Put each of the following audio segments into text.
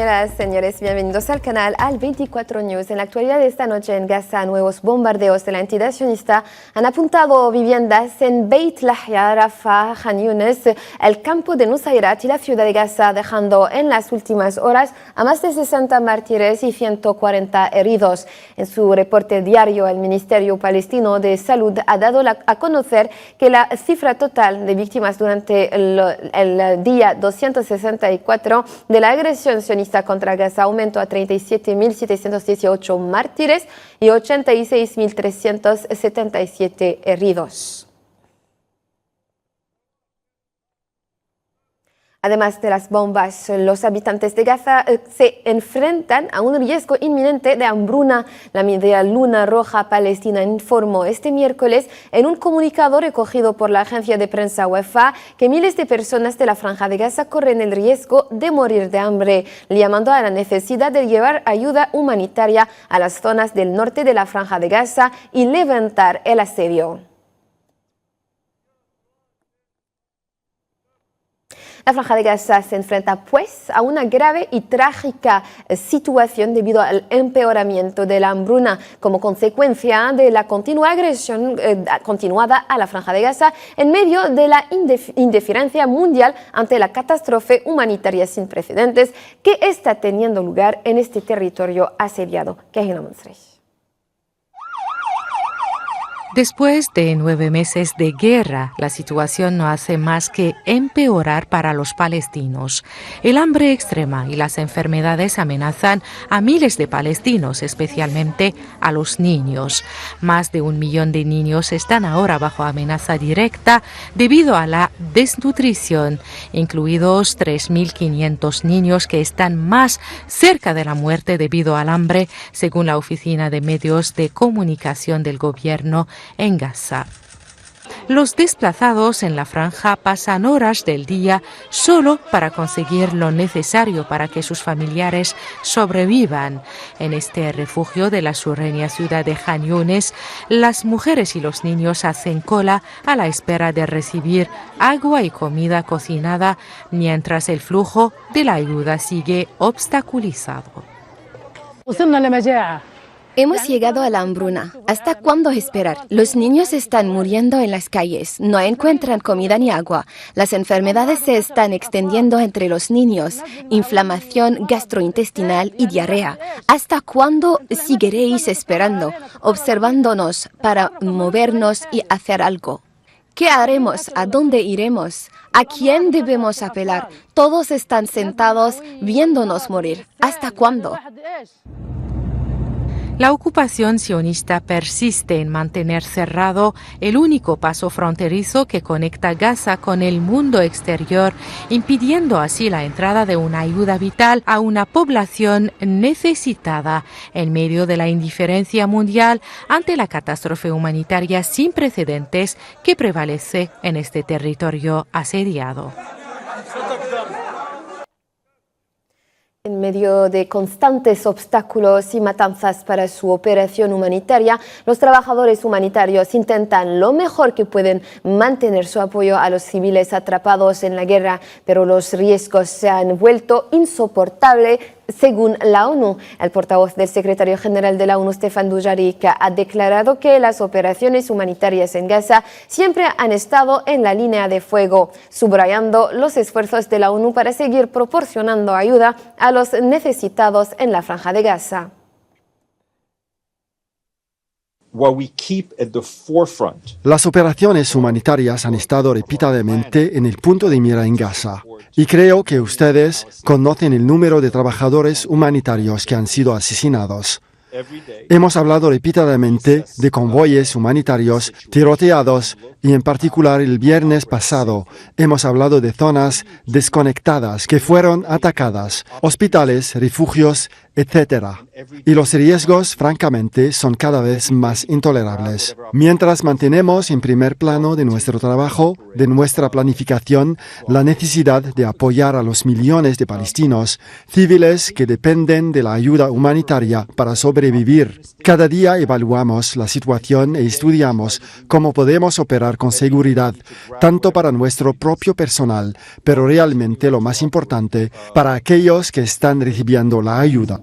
Señoras, señores, bienvenidos al canal Al24 News. En la actualidad de esta noche en Gaza, nuevos bombardeos de la entidad sionista han apuntado viviendas en Beit Lahia, Rafah, Khan Yunis, el campo de Nusayrat y la ciudad de Gaza, dejando en las últimas horas a más de 60 mártires y 140 heridos. En su reporte diario, el Ministerio Palestino de Salud ha dado a conocer que la cifra total de víctimas durante el día 264 de la agresión sionista contra Gaza aumentó a 37.718 mártires y 86.377 heridos. Además de las bombas, los habitantes de Gaza se enfrentan a un riesgo inminente de hambruna. La Media Luna Roja Palestina informó este miércoles en un comunicado recogido por la agencia de prensa Wafa que miles de personas de la Franja de Gaza corren el riesgo de morir de hambre, llamando a la necesidad de llevar ayuda humanitaria a las zonas del norte de la Franja de Gaza y levantar el asedio. La Franja de Gaza se enfrenta, pues, a una grave y trágica situación debido al empeoramiento de la hambruna como consecuencia de la continua agresión continuada a la Franja de Gaza en medio de la indiferencia mundial ante la catástrofe humanitaria sin precedentes que está teniendo lugar en este territorio asediado. Después de 9 meses de guerra, la situación no hace más que empeorar para los palestinos. El hambre extrema y las enfermedades amenazan a miles de palestinos, especialmente a los niños. Más de 1 millón de niños están ahora bajo amenaza directa debido a la desnutrición, incluidos 3.500 niños que están más cerca de la muerte debido al hambre, según la Oficina de Medios de Comunicación del Gobierno en Gaza. Los desplazados en la franja pasan horas del día solo para conseguir lo necesario para que sus familiares sobrevivan. En este refugio de la sureña ciudad de Khan Yunis, las mujeres y los niños hacen cola a la espera de recibir agua y comida cocinada, mientras el flujo de la ayuda sigue obstaculizado. Hemos llegado a la hambruna. ¿Hasta cuándo esperar? Los niños están muriendo en las calles, no encuentran comida ni agua. Las enfermedades se están extendiendo entre los niños, inflamación gastrointestinal y diarrea. ¿Hasta cuándo seguiréis esperando, observándonos para movernos y hacer algo? ¿Qué haremos? ¿A dónde iremos? ¿A quién debemos apelar? Todos están sentados viéndonos morir. ¿Hasta cuándo? La ocupación sionista persiste en mantener cerrado el único paso fronterizo que conecta Gaza con el mundo exterior, impidiendo así la entrada de una ayuda vital a una población necesitada en medio de la indiferencia mundial ante la catástrofe humanitaria sin precedentes que prevalece en este territorio asediado. En medio de constantes obstáculos y matanzas para su operación humanitaria, los trabajadores humanitarios intentan lo mejor que pueden mantener su apoyo a los civiles atrapados en la guerra, pero los riesgos se han vuelto insoportables. Según la ONU, el portavoz del secretario general de la ONU, Stefan Dujarric, ha declarado que las operaciones humanitarias en Gaza siempre han estado en la línea de fuego, subrayando los esfuerzos de la ONU para seguir proporcionando ayuda a los necesitados en la Franja de Gaza. Las operaciones humanitarias han estado repetidamente en el punto de mira en Gaza. Y creo que ustedes conocen el número de trabajadores humanitarios que han sido asesinados. Hemos hablado repetidamente de convoyes humanitarios tiroteados y en particular el viernes pasado hemos hablado de zonas desconectadas que fueron atacadas, hospitales, refugios etc. Y los riesgos, francamente, son cada vez más intolerables. Mientras mantenemos en primer plano de nuestro trabajo, de nuestra planificación, la necesidad de apoyar a los millones de palestinos civiles que dependen de la ayuda humanitaria para sobrevivir. Cada día evaluamos la situación e estudiamos cómo podemos operar con seguridad, tanto para nuestro propio personal, pero realmente lo más importante, para aquellos que están recibiendo la ayuda.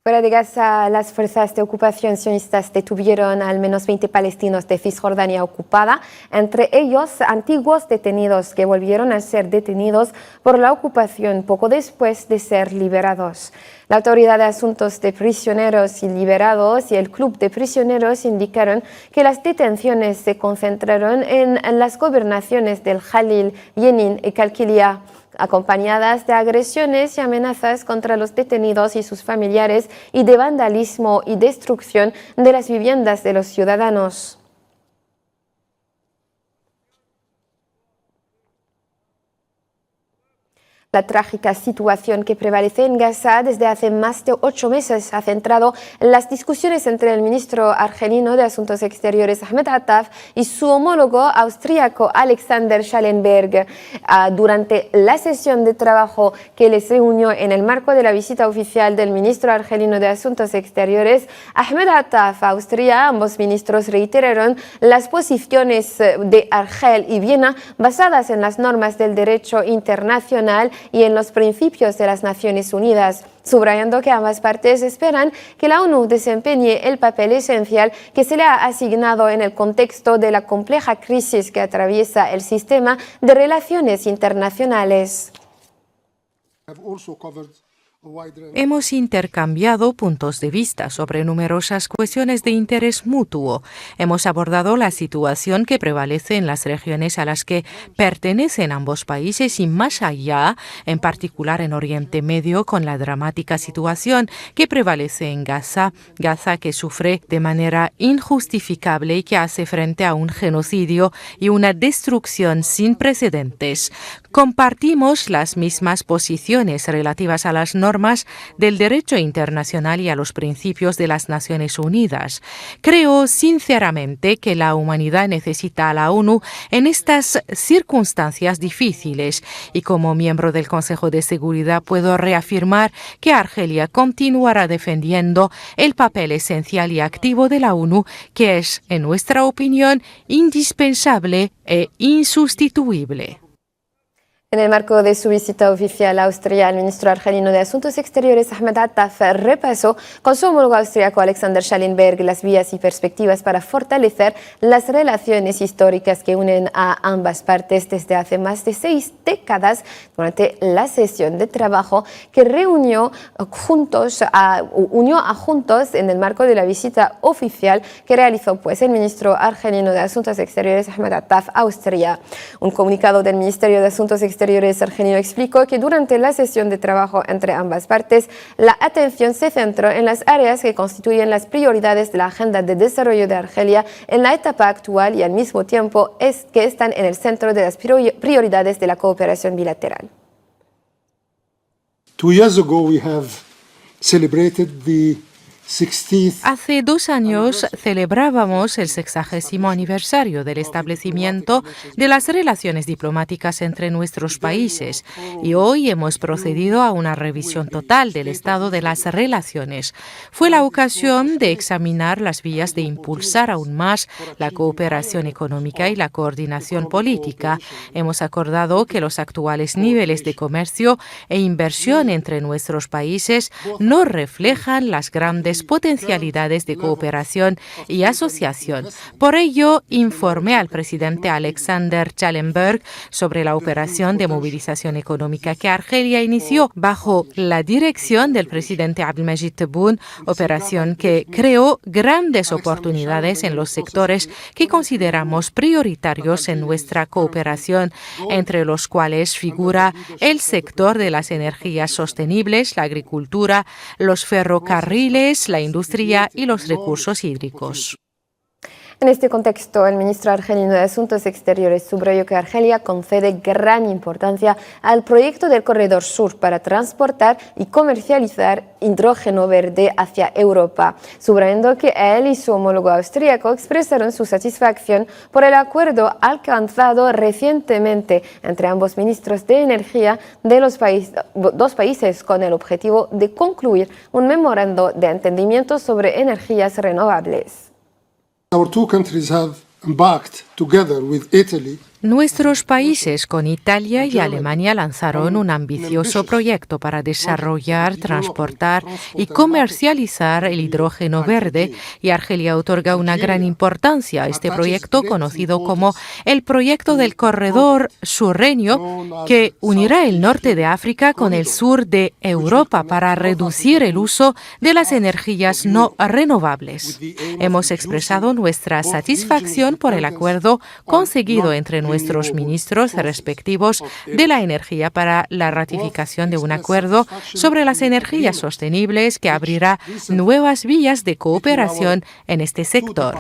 Fuera de Gaza, las fuerzas de ocupación sionistas detuvieron al menos 20 palestinos de Cisjordania ocupada, entre ellos antiguos detenidos que volvieron a ser detenidos por la ocupación poco después de ser liberados. La Autoridad de Asuntos de Prisioneros y Liberados y el Club de Prisioneros indicaron que las detenciones se concentraron en las gobernaciones del Jalil, Jenin y Qalqilia, acompañadas de agresiones y amenazas contra los detenidos y sus familiares y de vandalismo y destrucción de las viviendas de los ciudadanos. La trágica situación que prevalece en Gaza desde hace más de 8 meses ha centrado las discusiones entre el ministro argelino de Asuntos Exteriores Ahmed Attaf y su homólogo austríaco Alexander Schallenberg. Durante la sesión de trabajo que les reunió en el marco de la visita oficial del ministro argelino de Asuntos Exteriores Ahmed Attaf a Austria, ambos ministros reiteraron las posiciones de Argel y Viena basadas en las normas del derecho internacional y en los principios de las Naciones Unidas, subrayando que ambas partes esperan que la ONU desempeñe el papel esencial que se le ha asignado en el contexto de la compleja crisis que atraviesa el sistema de relaciones internacionales. Hemos intercambiado puntos de vista sobre numerosas cuestiones de interés mutuo. Hemos abordado la situación que prevalece en las regiones a las que pertenecen ambos países y más allá, en particular en Oriente Medio, con la dramática situación que prevalece en Gaza, que sufre de manera injustificable y que hace frente a un genocidio y una destrucción sin precedentes. Compartimos las mismas posiciones relativas a las normas del derecho internacional y a los principios de las Naciones Unidas. Creo sinceramente que la humanidad necesita a la ONU en estas circunstancias difíciles y como miembro del Consejo de Seguridad puedo reafirmar que Argelia continuará defendiendo el papel esencial y activo de la ONU, que es, en nuestra opinión, indispensable e insustituible. En el marco de su visita oficial a Austria, el ministro argelino de Asuntos Exteriores Ahmed Attaf repasó con su homólogo austriaco Alexander Schallenberg las vías y perspectivas para fortalecer las relaciones históricas que unen a ambas partes desde hace más de 6 décadas durante la sesión de trabajo que unió a juntos en el marco de la visita oficial que realizó el ministro argelino de Asuntos Exteriores Ahmed Attaf a Austria. Un comunicado del Ministerio de Asuntos Exteriores argelino explicó que durante la sesión de trabajo entre ambas partes, la atención se centró en las áreas que constituyen las prioridades de la agenda de desarrollo de Argelia en la etapa actual y al mismo tiempo que están en el centro de las prioridades de la cooperación bilateral. 2 years ago we have celebrated the 60th. Hace 2 años celebrábamos el 60º aniversario del establecimiento de las relaciones diplomáticas entre nuestros países y hoy hemos procedido a una revisión total del estado de las relaciones. Fue la ocasión de examinar las vías de impulsar aún más la cooperación económica y la coordinación política. Hemos acordado que los actuales niveles de comercio e inversión entre nuestros países no reflejan las grandes potencialidades de cooperación y asociación. Por ello, informé al presidente Alexander Schallenberg sobre la operación de movilización económica que Argelia inició bajo la dirección del presidente Abdelmajid Tebboune, operación que creó grandes oportunidades en los sectores que consideramos prioritarios en nuestra cooperación, entre los cuales figura el sector de las energías sostenibles, la agricultura, los ferrocarriles, la industria y los recursos hídricos. En este contexto, el ministro argelino de Asuntos Exteriores subrayó que Argelia concede gran importancia al proyecto del Corredor Sur para transportar y comercializar hidrógeno verde hacia Europa, subrayando que él y su homólogo austríaco expresaron su satisfacción por el acuerdo alcanzado recientemente entre ambos ministros de energía de los dos países con el objetivo de concluir un memorando de entendimiento sobre energías renovables. Our two countries have embarked together with Italy. Nuestros países con Italia y Alemania lanzaron un ambicioso proyecto para desarrollar, transportar y comercializar el hidrógeno verde, y Argelia otorga una gran importancia a este proyecto conocido como el proyecto del Corredor Surreño, que unirá el norte de África con el sur de Europa para reducir el uso de las energías no renovables. Hemos expresado nuestra satisfacción por el acuerdo conseguido entre nuestros ministros respectivos de la energía para la ratificación de un acuerdo sobre las energías sostenibles que abrirá nuevas vías de cooperación en este sector.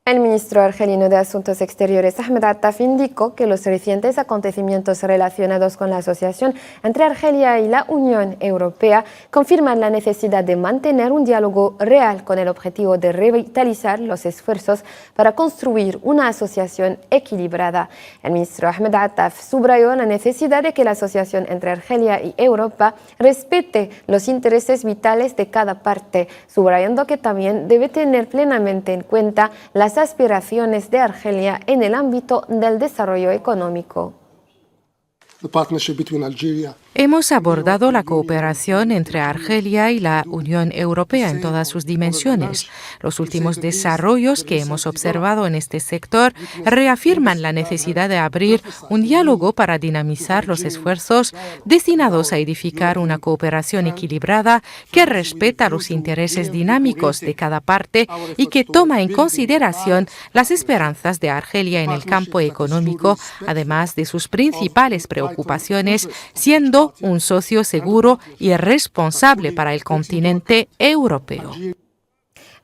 El ministro argelino de Asuntos Exteriores, Ahmed Attaf, indicó que los recientes acontecimientos relacionados con la asociación entre Argelia y la Unión Europea confirman la necesidad de mantener un diálogo real con el objetivo de revitalizar los esfuerzos para construir una asociación equilibrada. El ministro Ahmed Attaf subrayó la necesidad de que la asociación entre Argelia y Europa respete los intereses vitales de cada parte, subrayando que también debe tener plenamente en cuenta las aspiraciones de Argelia en el ámbito del desarrollo económico. The partnership between Algeria. Hemos abordado la cooperación entre Argelia y la Unión Europea en todas sus dimensiones. Los últimos desarrollos que hemos observado en este sector reafirman la necesidad de abrir un diálogo para dinamizar los esfuerzos destinados a edificar una cooperación equilibrada que respeta los intereses dinámicos de cada parte y que toma en consideración las esperanzas de Argelia en el campo económico, además de sus principales preocupaciones, siendo un socio seguro y responsable para el continente europeo.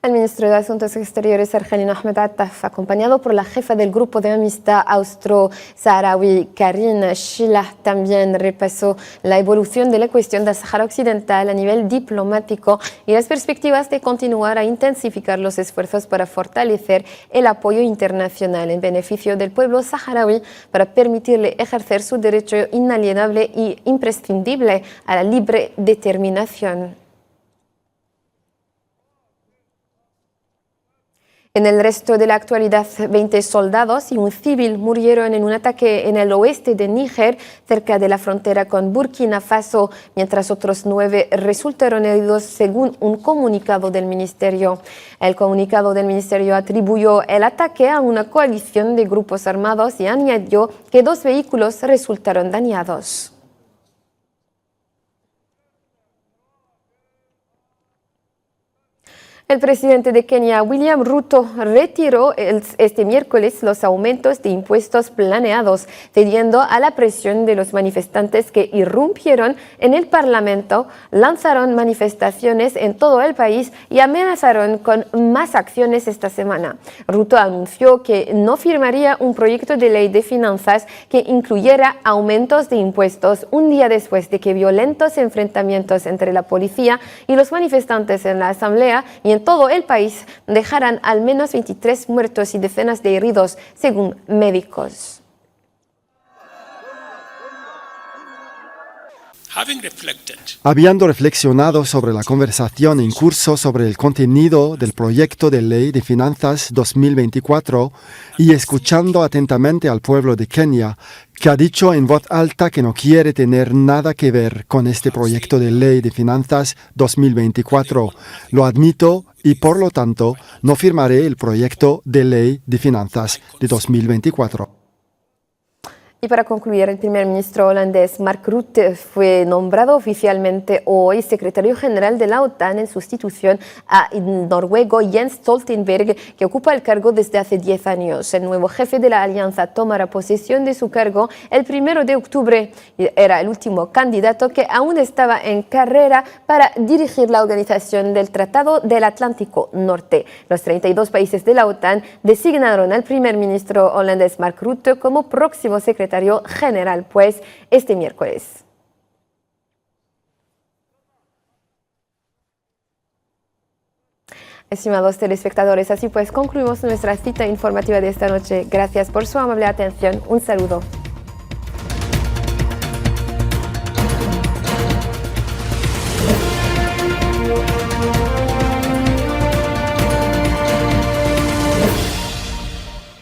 El ministro de Asuntos Exteriores argelino Ahmed Attaf, acompañado por la jefa del Grupo de Amistad Austro-Saharaui, Karine Shilah, también repasó la evolución de la cuestión del Sáhara Occidental a nivel diplomático y las perspectivas de continuar a intensificar los esfuerzos para fortalecer el apoyo internacional en beneficio del pueblo saharaui para permitirle ejercer su derecho inalienable y imprescindible a la libre determinación. En el resto de la actualidad, 20 soldados y un civil murieron en un ataque en el oeste de Níger, cerca de la frontera con Burkina Faso, mientras otros 9 resultaron heridos, según un comunicado del ministerio. El comunicado del ministerio atribuyó el ataque a una coalición de grupos armados y añadió que 2 vehículos resultaron dañados. El presidente de Kenia, William Ruto, retiró este miércoles los aumentos de impuestos planeados, cediendo a la presión de los manifestantes que irrumpieron en el Parlamento, lanzaron manifestaciones en todo el país y amenazaron con más acciones esta semana. Ruto anunció que no firmaría un proyecto de ley de finanzas que incluyera aumentos de impuestos un día después de que violentos enfrentamientos entre la policía y los manifestantes en la asamblea y en todo el país dejarán al menos 23 muertos y decenas de heridos, según médicos. Habiendo reflexionado sobre la conversación en curso sobre el contenido del proyecto de ley de finanzas 2024 y escuchando atentamente al pueblo de Kenia, que ha dicho en voz alta que no quiere tener nada que ver con este proyecto de ley de finanzas 2024, lo admito y por lo tanto no firmaré el proyecto de ley de finanzas de 2024. Y para concluir, el primer ministro holandés Mark Rutte fue nombrado oficialmente hoy secretario general de la OTAN en sustitución a noruego Jens Stoltenberg, que ocupa el cargo desde hace 10 años. El nuevo jefe de la alianza tomará posesión de su cargo el 1 de octubre. Era el último candidato que aún estaba en carrera para dirigir la organización del Tratado del Atlántico Norte. Los 32 países de la OTAN designaron al primer ministro holandés Mark Rutte como próximo secretario general, pues, este miércoles. Estimados telespectadores, así pues concluimos nuestra cita informativa de esta noche. Gracias por su amable atención. Un saludo.